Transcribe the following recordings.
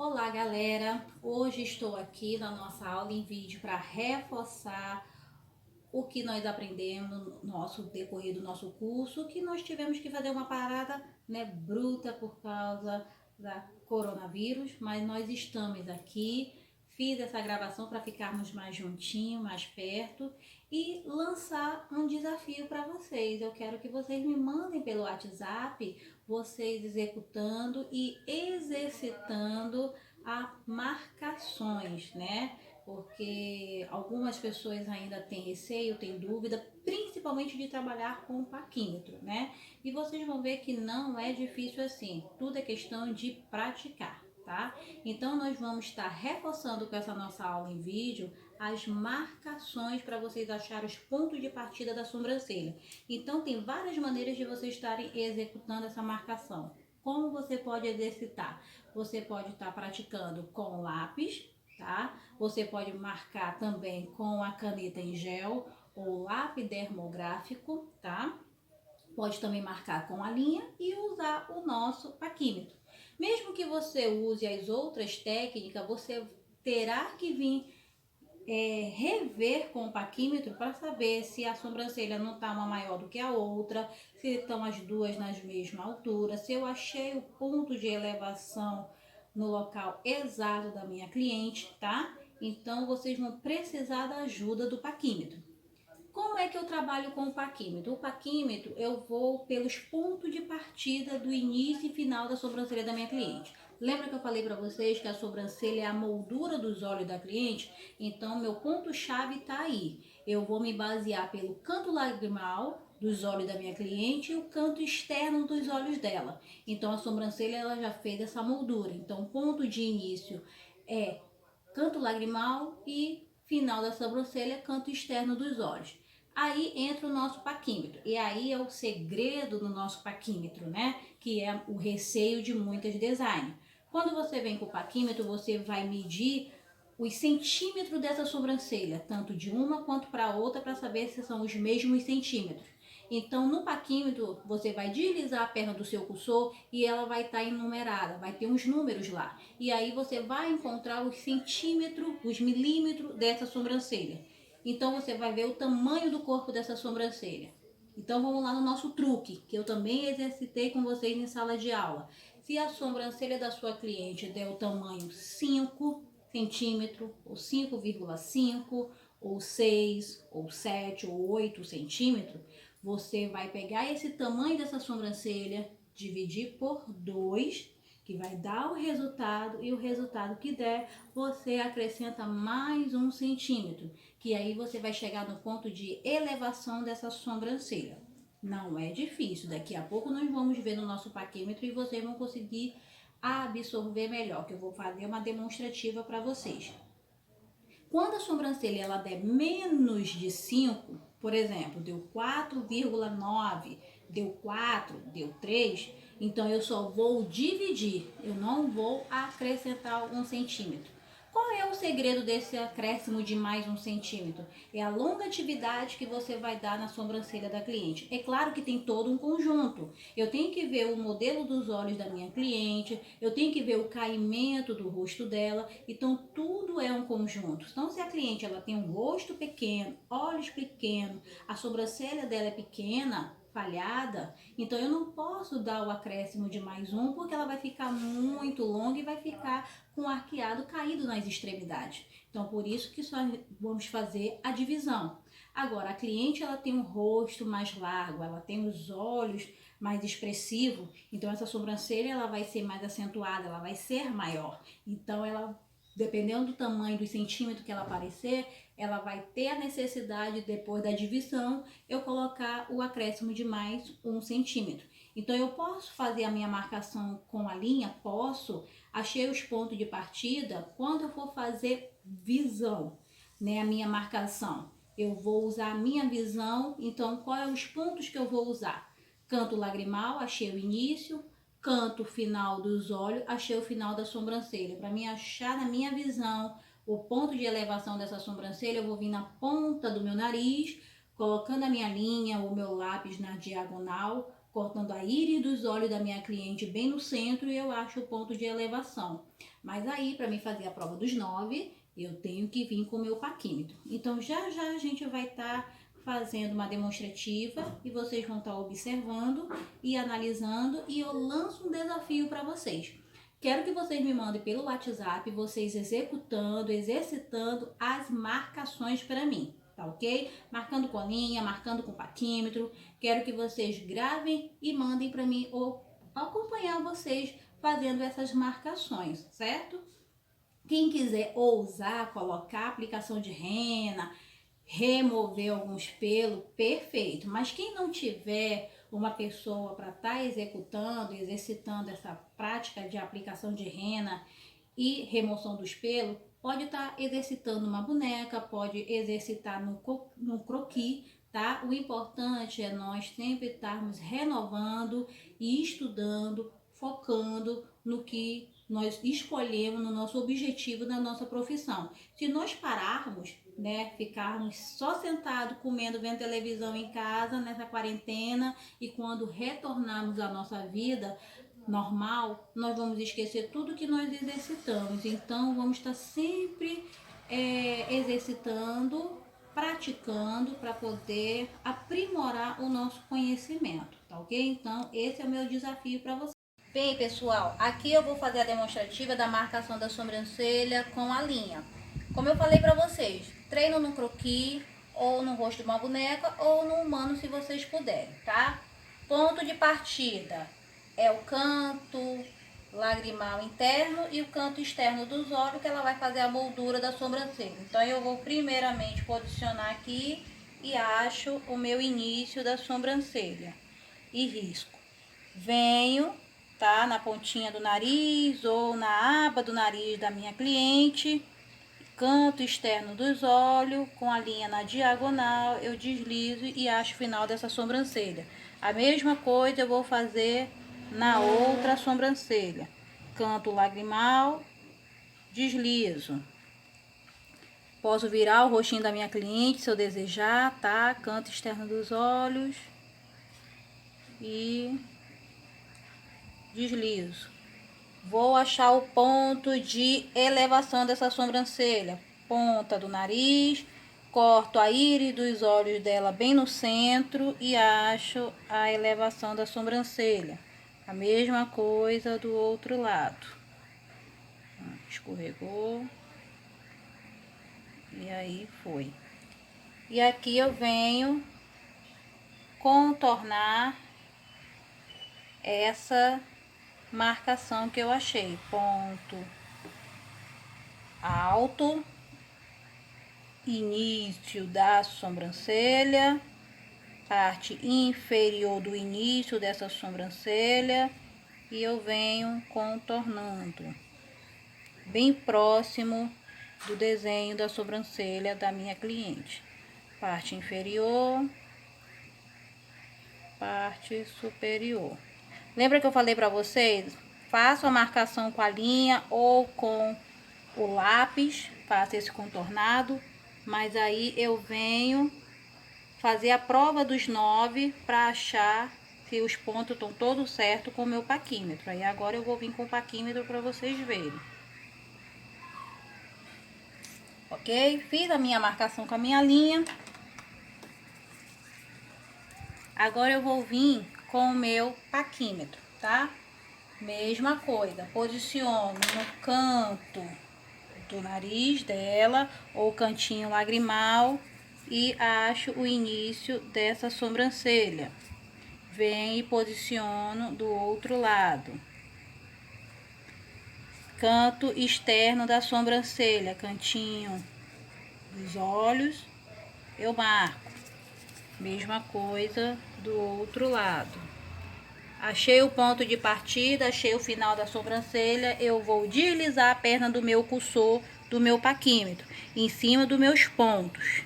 Olá, galera! Hoje estou aqui na nossa aula em vídeo para reforçar o que nós aprendemos no nosso decorrer do nosso curso, que nós tivemos que fazer uma parada, né, bruta por causa da coronavírus, mas nós estamos aqui. Fiz essa gravação para ficarmos mais juntinhos, mais perto e lançar um desafio para vocês. Eu quero que vocês me mandem pelo WhatsApp vocês executando e exercitando a marcações, né? Porque algumas pessoas ainda têm receio, têm dúvida, principalmente de trabalhar com o paquímetro, né? E vocês vão ver que não é difícil assim, tudo é questão de praticar, tá? Então nós vamos estar reforçando com essa nossa aula em vídeo as marcações para vocês acharem os pontos de partida da sobrancelha. Então tem várias maneiras de vocês estarem executando essa marcação. Como você pode exercitar? Você pode estar praticando com lápis, tá? Você pode marcar também com a caneta em gel ou lápis dermográfico, tá? Pode também marcar com a linha e usar o nosso paquímetro. Mesmo que você use as outras técnicas, você terá que vir rever com o paquímetro para saber se a sobrancelha não está uma maior do que a outra, se estão as duas nas mesma altura, se eu achei o ponto de elevação no local exato da minha cliente, tá? Então vocês vão precisar da ajuda do paquímetro. Como é que eu trabalho com o paquímetro? O paquímetro eu vou pelos pontos de partida do início e final da sobrancelha da minha cliente. Lembra que eu falei para vocês que a sobrancelha é a moldura dos olhos da cliente? Então, meu ponto-chave está aí. Eu vou me basear pelo canto lagrimal dos olhos da minha cliente e o canto externo dos olhos dela. Então, a sobrancelha ela já fez essa moldura. Então, o ponto de início é canto lagrimal e final da sobrancelha, canto externo dos olhos. Aí entra o nosso paquímetro. E aí é o segredo do nosso paquímetro, né? Que é o receio de muitas designers. Quando você vem com o paquímetro, você vai medir os centímetros dessa sobrancelha, tanto de uma quanto para outra, para saber se são os mesmos centímetros. Então, no paquímetro, você vai deslizar a perna do seu cursor e ela vai estar enumerada, vai ter uns números lá. E aí você vai encontrar os centímetros, os milímetros dessa sobrancelha. Então, você vai ver o tamanho do corpo dessa sobrancelha. Então, vamos lá no nosso truque, que eu também exercitei com vocês em sala de aula. Se a sobrancelha da sua cliente der o tamanho 5 centímetros, ou 5,5, ou 6, ou 7, ou 8 centímetros, você vai pegar esse tamanho dessa sobrancelha, dividir por 2, que vai dar o resultado, e o resultado que der, você acrescenta mais 1 centímetro, que aí você vai chegar no ponto de elevação dessa sobrancelha. Não é difícil, daqui a pouco nós vamos ver no nosso paquímetro e vocês vão conseguir absorver melhor, que eu vou fazer uma demonstrativa para vocês. Quando a sobrancelha ela der menos de 5, por exemplo, deu 4,9, deu 4, deu 3, então eu só vou dividir, eu não vou acrescentar 1 centímetro. Qual é o segredo desse acréscimo de mais 1 centímetro? É a longa atividade que você vai dar na sobrancelha da cliente. É claro que tem todo um conjunto. Eu tenho que ver o modelo dos olhos da minha cliente, eu tenho que ver o caimento do rosto dela, então tudo é um conjunto. Então, se a cliente ela tem um rosto pequeno, olhos pequenos, a sobrancelha dela é pequena, falhada, então eu não posso dar o acréscimo de mais 1 porque ela vai ficar muito longa e vai ficar com o arqueado caído nas extremidades. Então por isso que só vamos fazer a divisão. Agora a cliente ela tem um rosto mais largo, ela tem os olhos mais expressivos, então essa sobrancelha ela vai ser mais acentuada, ela vai ser maior. Então ela, dependendo do tamanho do centímetro que ela aparecer, ela vai ter a necessidade, depois da divisão, eu colocar o acréscimo de mais 1 centímetro. Então, eu posso fazer a minha marcação com a linha? Posso. Achei os pontos de partida. Quando eu for fazer visão, né, a minha marcação, eu vou usar a minha visão. Então, quais são os pontos que eu vou usar? Canto lagrimal, achei o início. Canto final dos olhos, achei o final da sobrancelha. Para mim achar na minha visão o ponto de elevação dessa sobrancelha, eu vou vir na ponta do meu nariz, colocando a minha linha, o meu lápis na diagonal, cortando a íris dos olhos da minha cliente bem no centro e eu acho o ponto de elevação. Mas aí, para mim fazer a prova dos 9, eu tenho que vir com o meu paquímetro. Então, já já a gente vai estar fazendo uma demonstrativa e vocês vão estar observando e analisando e eu lanço um desafio para vocês. Quero que vocês me mandem pelo WhatsApp, vocês executando, exercitando as marcações para mim, tá ok? Marcando com a linha, marcando com o paquímetro. Quero que vocês gravem e mandem para mim ou acompanhar vocês fazendo essas marcações, certo? Quem quiser ousar colocar aplicação de rena, remover alguns pelos, perfeito. Mas quem não tiver uma pessoa para estar executando, exercitando essa prática de aplicação de rena e remoção dos pelos, pode estar exercitando uma boneca, pode exercitar no croquis, tá? O importante é nós sempre estarmos renovando e estudando, focando no que nós escolhemos, no nosso objetivo, na nossa profissão. Se nós pararmos, né, ficarmos só sentados, comendo, vendo televisão em casa, nessa quarentena, e quando retornarmos à nossa vida normal, nós vamos esquecer tudo que nós exercitamos. Então, vamos estar sempre exercitando, praticando para poder aprimorar o nosso conhecimento, tá ok? Então, esse é o meu desafio para você. Bem, pessoal, aqui eu vou fazer a demonstrativa da marcação da sobrancelha com a linha. Como eu falei para vocês, treino no croquis, ou no rosto de uma boneca, ou no humano, se vocês puderem, tá? Ponto de partida é o canto lagrimal interno e o canto externo dos olhos, que ela vai fazer a moldura da sobrancelha. Então, eu vou primeiramente posicionar aqui e acho o meu início da sobrancelha e risco. Venho, tá, na pontinha do nariz ou na aba do nariz da minha cliente, canto externo dos olhos, com a linha na diagonal, eu deslizo e acho o final dessa sobrancelha. A mesma coisa eu vou fazer na outra sobrancelha. Canto lagrimal, deslizo. Posso virar o rostinho da minha cliente se eu desejar, tá? Canto externo dos olhos e deslizo. Vou achar o ponto de elevação dessa sobrancelha. Ponta do nariz, corto a íris dos olhos dela bem no centro e acho a elevação da sobrancelha. A mesma coisa do outro lado. Escorregou. E aí foi. E aqui eu venho contornar essa marcação que eu achei. Ponto alto, início da sobrancelha, parte inferior do início dessa sobrancelha, e eu venho contornando bem próximo do desenho da sobrancelha da minha cliente. Parte inferior, parte superior. Lembra que eu falei para vocês? Faço a marcação com a linha ou com o lápis, faço esse contornado, mas aí eu venho fazer a prova dos 9 para achar se os pontos estão todos certos com o meu paquímetro. Aí agora eu vou vir com o paquímetro para vocês verem. Ok? Fiz a minha marcação com a minha linha. Agora eu vou vir com o meu paquímetro, tá? Mesma coisa, posiciono no canto do nariz dela, ou cantinho lagrimal, e acho o início dessa sobrancelha. Venho e posiciono do outro lado. Canto externo da sobrancelha, cantinho dos olhos, eu marco. Mesma coisa do outro lado. Achei o ponto de partida, achei o final da sobrancelha, eu vou deslizar a perna do meu cursor, do meu paquímetro, em cima dos meus pontos.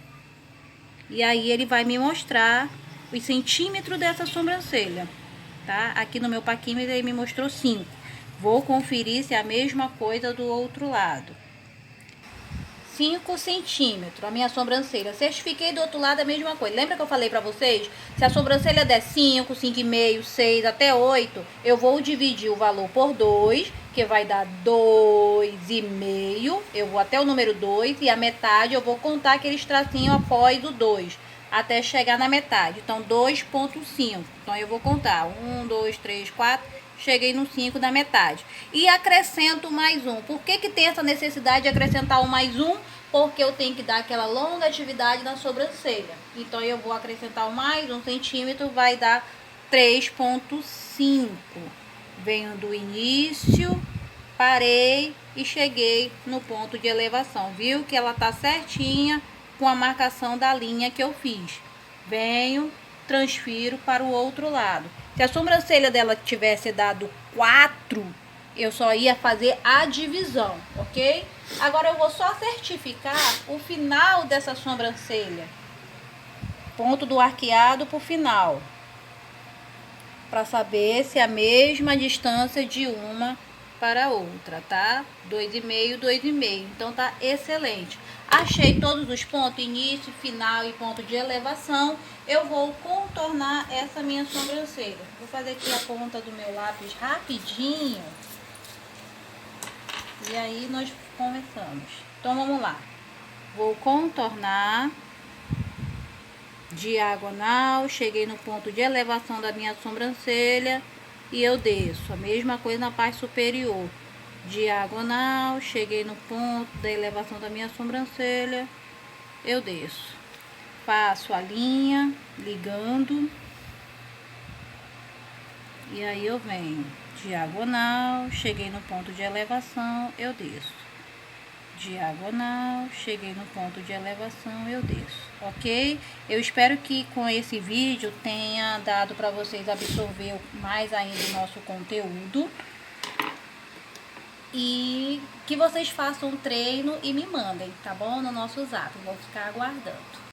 E aí ele vai me mostrar os centímetros dessa sobrancelha, tá? Aqui no meu paquímetro ele me mostrou 5. Vou conferir se é a mesma coisa do outro lado. 5 centímetros, a minha sobrancelha. Certifiquei do outro lado a mesma coisa. Lembra que eu falei pra vocês? Se a sobrancelha der 5, 5,5, 6, até 8, eu vou dividir o valor por 2, que vai dar 2,5. Eu vou até o número 2 e a metade eu vou contar aqueles tracinhos após o 2, até chegar na metade. Então, 2,5. Então, eu vou contar 1, 2, 3, 4... cheguei no 5 da metade. E acrescento mais um. Por que tem essa necessidade de acrescentar um mais um? Porque eu tenho que dar aquela longa atividade na sobrancelha. Então, eu vou acrescentar mais 1 centímetro, vai dar 3,5. Venho do início, parei e cheguei no ponto de elevação. Viu que ela tá certinha com a marcação da linha que eu fiz. Venho, transfiro para o outro lado. Se a sobrancelha dela tivesse dado 4, eu só ia fazer a divisão, ok? Agora eu vou só certificar o final dessa sobrancelha. Ponto do arqueado pro final. Para saber se é a mesma distância de uma para a outra, tá? 2,5, 2,5. Então tá excelente. Achei todos os pontos, início, final e ponto de elevação. Eu vou contornar essa minha sobrancelha. Vou fazer aqui a ponta do meu lápis rapidinho. E aí nós começamos. Então vamos lá. Vou contornar diagonal, cheguei no ponto de elevação da minha sobrancelha e eu desço. A mesma coisa na parte superior. Diagonal, cheguei no ponto da elevação da minha sobrancelha, eu desço. Faço a linha, ligando. E aí eu venho. Diagonal, cheguei no ponto de elevação, eu desço. Diagonal, cheguei no ponto de elevação, eu desço, ok? Eu espero que com esse vídeo tenha dado para vocês absorver mais ainda o nosso conteúdo e que vocês façam um treino e me mandem, tá bom? No nosso zap, vou ficar aguardando.